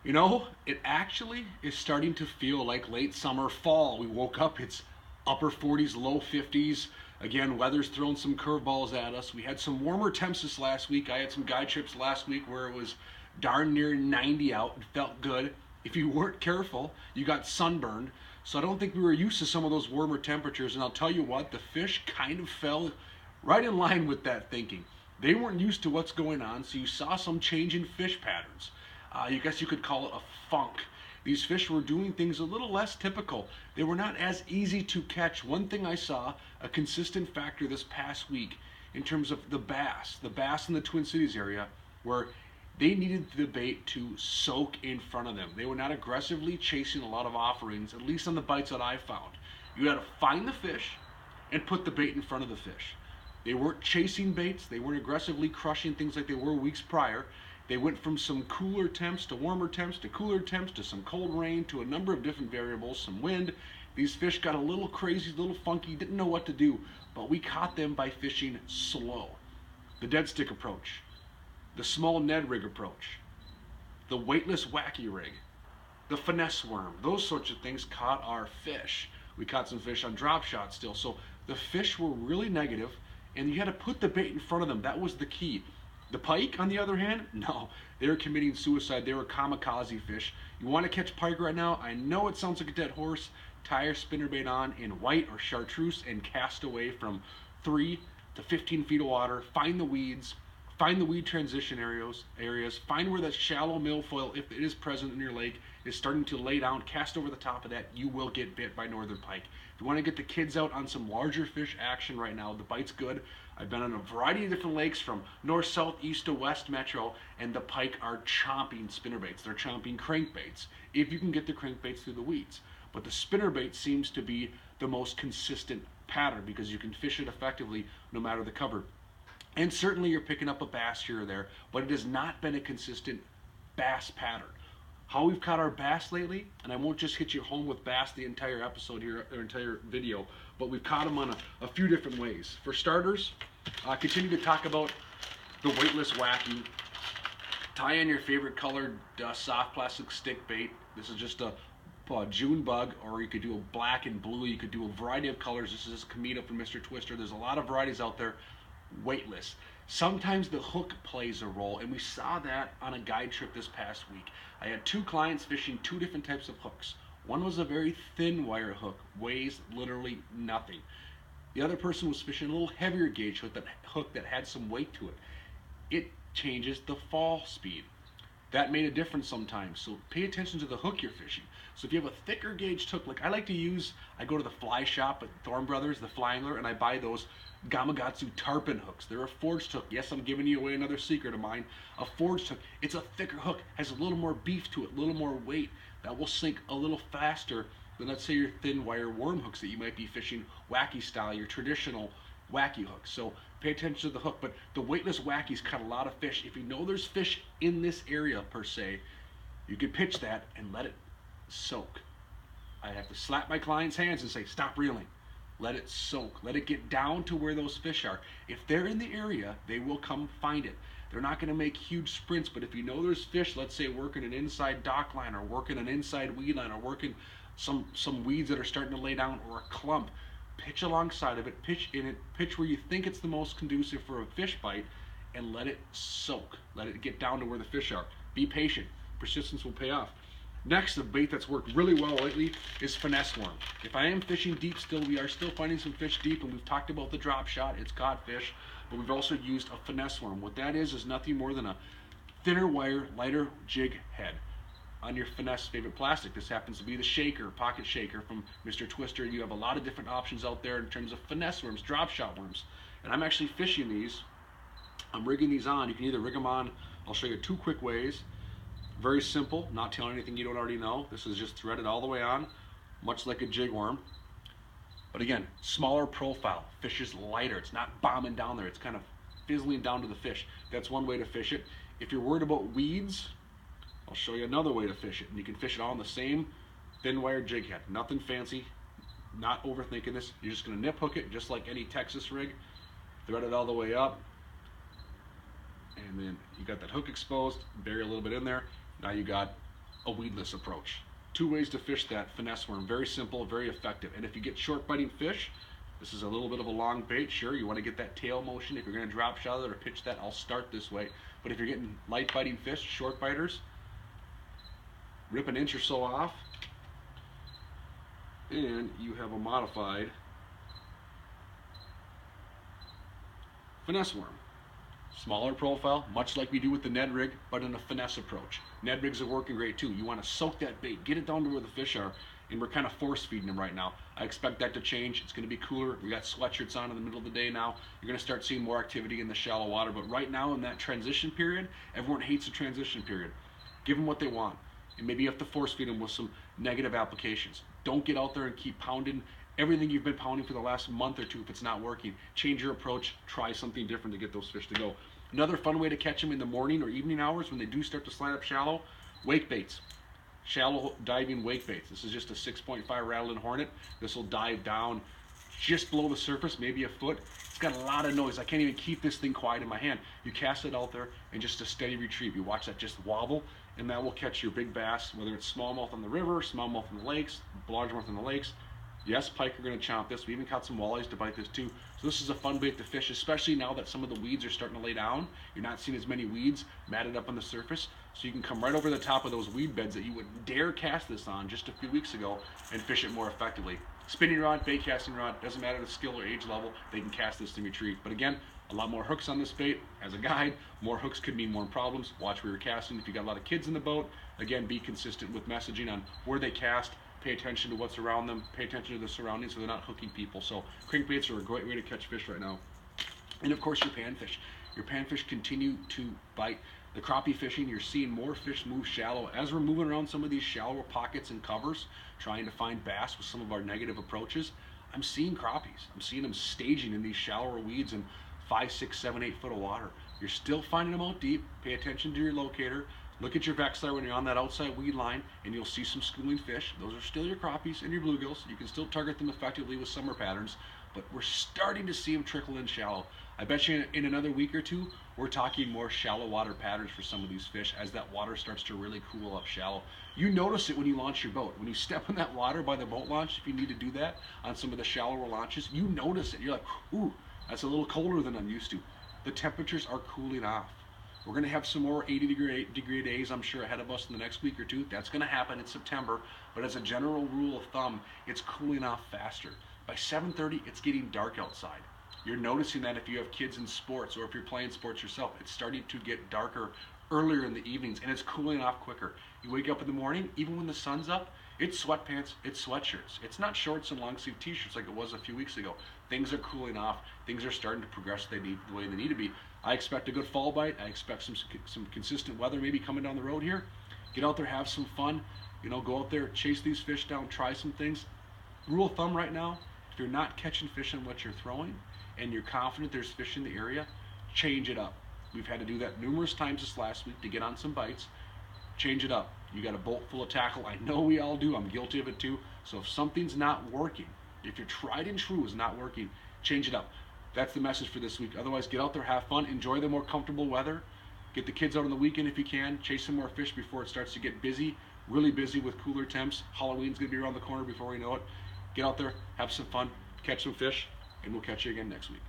You know, it actually is starting to feel like late summer, fall. We woke up, it's upper 40s, low 50s. Again, weather's throwing some curveballs at us. We had some warmer temps this last week. I had some guide trips last week where it was darn near 90 out. It felt good. If you weren't careful, you got sunburned. So I don't think we were used to some of those warmer temperatures. And I'll tell you what, the fish kind of fell right in line with that thinking. They weren't used to what's going on, so you saw some change in fish patterns. I guess you could call it a funk. These fish were doing things a little less typical. They were not as easy to catch. One thing I saw, a consistent factor this past week in terms of the bass in the Twin Cities area, where they needed the bait to soak in front of them. They were not aggressively chasing a lot of offerings, at least on the bites that I found. You had to find the fish and put the bait in front of the fish. They weren't chasing baits. They weren't aggressively crushing things like they were weeks prior. They went from some cooler temps to warmer temps to cooler temps to some cold rain to a number of different variables, some wind. These fish got a little crazy, a little funky, didn't know what to do, but we caught them by fishing slow. The dead stick approach, the small Ned rig approach, the weightless wacky rig, the finesse worm, those sorts of things caught our fish. We caught some fish on drop shot still. So the fish were really negative, and you had to put the bait in front of them. That was the key. The pike, on the other hand, no, they were committing suicide. They were kamikaze fish. You want to catch pike right now? I know it sounds like a dead horse. Tie your spinnerbait on in white or chartreuse and cast away from 3 to 15 feet of water. Find the weed transition areas. Find where that shallow milfoil, if it is present in your lake, is starting to lay down. Cast over the top of that. You will get bit by northern pike. If you want to get the kids out on some larger fish action right now, the bite's good. I've been on a variety of different lakes from north, south, east to west metro, and the pike are chomping spinnerbaits. They're chomping crankbaits if you can get the crankbaits through the weeds. But the spinnerbait seems to be the most consistent pattern because you can fish it effectively no matter the cover. And certainly you're picking up a bass here or there, but it has not been a consistent bass pattern. How we've caught our bass lately, and I won't just hit you home with bass the entire episode here, or entire video, but we've caught them on a few different ways. For starters, continue to talk about the weightless wacky. Tie in your favorite colored soft plastic stick bait. This is just a June bug, or you could do a black and blue. You could do a variety of colors. This is Kamita from Mr. Twister. There's a lot of varieties out there. Weightless. Sometimes the hook plays a role, and we saw that on a guide trip this past week. I had two clients fishing two different types of hooks. One was a very thin wire hook, weighs literally nothing. The other person was fishing a little heavier gauge hook that had some weight to it. It changes the fall speed. That made a difference sometimes. So pay attention to the hook you're fishing. So if you have a thicker gauge hook, like I like to use, I go to the fly shop at Thorn Brothers, the Fly Angler, and I buy those Gamakatsu tarpon hooks. They're a forged hook. Yes, I'm giving you away another secret of mine. A forged hook. It's a thicker hook, has a little more beef to it, a little more weight. That will sink a little faster than, let's say, your thin wire worm hooks that you might be fishing wacky style, your traditional wacky hooks. So pay attention to the hook. But the weightless wackies caught a lot of fish. If you know there's fish in this area per se, you can pitch that and let it soak. I have to slap my client's hands and say, stop reeling. Let it soak. Let it get down to where those fish are. If they're in the area, they will come find it. They're not going to make huge sprints, but if you know there's fish, let's say working an inside dock line or working an inside weed line or working some weeds that are starting to lay down or a clump, pitch alongside of it, pitch in it, pitch where you think it's the most conducive for a fish bite, and let it soak. Let it get down to where the fish are. Be patient. Persistence will pay off. Next, the bait that's worked really well lately is finesse worm. If I am fishing deep still, we are still finding some fish deep, and we've talked about the drop shot. It's caught fish, but we've also used a finesse worm. What that is nothing more than a thinner wire, lighter jig head on your finesse favorite plastic. This happens to be the shaker, pocket shaker from Mr. Twister. You have a lot of different options out there in terms of finesse worms, drop shot worms. And I'm actually fishing these. I'm rigging these on. You can either rig them on, I'll show you two quick ways. Very simple, not telling anything you don't already know. This is just threaded all the way on, much like a jig worm. But again, smaller profile. Fish is lighter. It's not bombing down there. It's kind of fizzling down to the fish. That's one way to fish it. If you're worried about weeds, I'll show you another way to fish it. And you can fish it all in the same thin wire jig head. Nothing fancy, not overthinking this. You're just going to nip hook it just like any Texas rig. Thread it all the way up. And then you got that hook exposed. Bury a little bit in there. Now you got a weedless approach. Two ways to fish that finesse worm. Very simple, very effective. And if you get short biting fish, this is a little bit of a long bait. Sure, you want to get that tail motion. If you're going to drop shallow or pitch that, I'll start this way. But if you're getting light biting fish, short biters, rip an inch or so off, and you have a modified finesse worm. Smaller profile, much like we do with the Ned rig, but in a finesse approach. Ned rigs are working great too. You want to soak that bait, get it down to where the fish are, and we're kind of force feeding them right now. I expect that to change. It's going to be cooler. We got sweatshirts on in the middle of the day now. You're going to start seeing more activity in the shallow water, but right now in that transition period, everyone hates the transition period. Give them what they want, and maybe you have to force feed them with some negative applications. Don't get out there and keep pounding everything you've been pounding for the last month or two if it's not working. Change your approach, try something different to get those fish to go. Another fun way to catch them in the morning or evening hours when they do start to slide up shallow, wake baits. Shallow diving wake baits. This is just a 6.5 rattling hornet. This will dive down just below the surface, maybe a foot. It's got a lot of noise. I can't even keep this thing quiet in my hand. You cast it out there and just a steady retrieve. You watch that just wobble, and that will catch your big bass, whether it's smallmouth on the river, smallmouth in the lakes, largemouth in the lakes. Yes, pike are going to chomp this. We even caught some walleyes to bite this too. So this is a fun bait to fish, especially now that some of the weeds are starting to lay down. You're not seeing as many weeds matted up on the surface. So you can come right over the top of those weed beds that you wouldn't dare cast this on just a few weeks ago and fish it more effectively. Spinning rod, bait casting rod, doesn't matter the skill or age level, they can cast this and retrieve. But again, a lot more hooks on this bait. As a guide, more hooks could mean more problems. Watch where you're casting. If you got a lot of kids in the boat, again, be consistent with messaging on where they cast. Pay attention to what's around them, pay attention to the surroundings so they're not hooking people. So crankbaits are a great way to catch fish right now. And of course your panfish. Your panfish continue to bite. The crappie fishing, you're seeing more fish move shallow. As we're moving around some of these shallower pockets and covers, trying to find bass with some of our negative approaches, I'm seeing crappies. I'm seeing them staging in these shallower weeds in 5, 6, 7, 8 foot of water. You're still finding them out deep. Pay attention to your locator. Look at your Vexlar when you're on that outside weed line, and you'll see some schooling fish. Those are still your crappies and your bluegills. You can still target them effectively with summer patterns, but we're starting to see them trickle in shallow. I bet you in another week or two, we're talking more shallow water patterns for some of these fish as that water starts to really cool up shallow. You notice it when you launch your boat. When you step in that water by the boat launch, if you need to do that on some of the shallower launches, you notice it. You're like, ooh, that's a little colder than I'm used to. The temperatures are cooling off. We're going to have some more 80 degree days, I'm sure, ahead of us in the next week or two. That's going to happen in September. But as a general rule of thumb, it's cooling off faster. By 7:30, it's getting dark outside. You're noticing that if you have kids in sports or if you're playing sports yourself, it's starting to get darker earlier in the evenings, and it's cooling off quicker. You wake up in the morning, even when the sun's up, it's sweatpants, it's sweatshirts. It's not shorts and long sleeve t-shirts like it was a few weeks ago. Things are cooling off. Things are starting to progress the way they need to be. I expect a good fall bite. I expect some consistent weather maybe coming down the road here. Get out there, have some fun. Go out there, chase these fish down, try some things. Rule of thumb right now, if you're not catching fish on what you're throwing and you're confident there's fish in the area, change it up. We've had to do that numerous times this last week to get on some bites. Change it up. You got a boat full of tackle. I know we all do. I'm guilty of it too. So if something's not working, if your tried and true is not working, change it up. That's the message for this week. Otherwise, get out there, have fun, enjoy the more comfortable weather. Get the kids out on the weekend if you can. Chase some more fish before it starts to get busy, really busy with cooler temps. Halloween's going to be around the corner before we know it. Get out there, have some fun, catch some fish, and we'll catch you again next week.